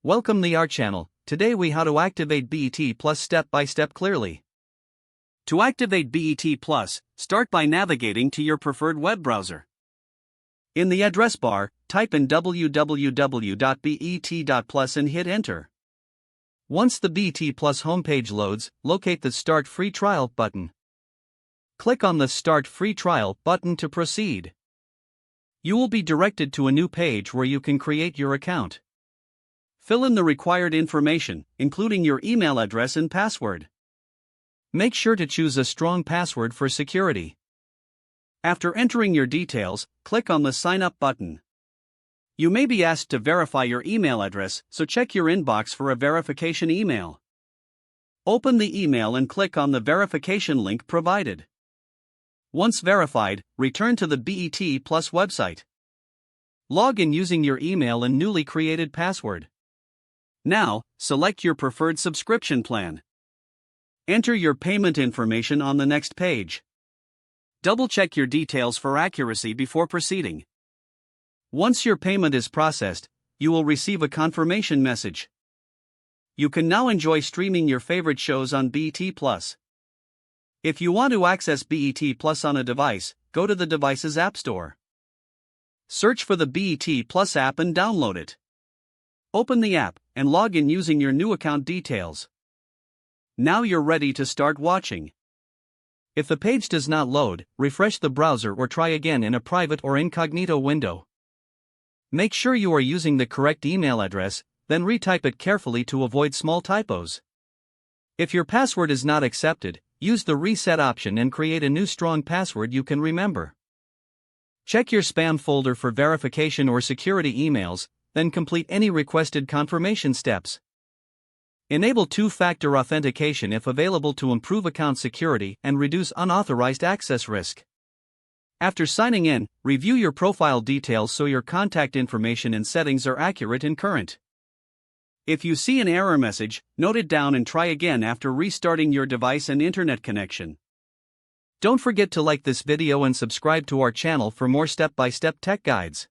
Welcome to our channel. Today we how to activate BET Plus step by step clearly. To activate BET Plus, start by navigating to your preferred web browser. In the address bar, type in www.bet.plus and hit enter. Once the BET Plus homepage loads, locate the Start Free Trial button. Click on the Start Free Trial button to proceed. You will be directed to a new page where you can create your account. Fill in the required information, including your email address and password. Make sure to choose a strong password for security. After entering your details, click on the Sign Up button. You may be asked to verify your email address, so check your inbox for a verification email. Open the email and click on the verification link provided. Once verified, return to the BET Plus website. Log in using your email and newly created password. Now, select your preferred subscription plan. Enter your payment information on the next page. Double-check your details for accuracy before proceeding. Once your payment is processed, you will receive a confirmation message. You can now enjoy streaming your favorite shows on BET Plus. If you want to access BET Plus on a device, go to the device's App Store. Search for the BET Plus app and download it. Open the app and log in using your new account details. Now you're ready to start watching. If the page does not load, refresh the browser or try again in a private or incognito window. Make sure you are using the correct email address, then retype it carefully to avoid small typos. If your password is not accepted, use the reset option and create a new strong password you can remember. Check your spam folder for verification or security emails, then complete any requested confirmation steps. Enable two-factor authentication if available to improve account security and reduce unauthorized access risk. After signing in, review your profile details so your contact information and settings are accurate and current. If you see an error message, note it down and try again after restarting your device and internet connection. Don't forget to like this video and subscribe to our channel for more step-by-step tech guides.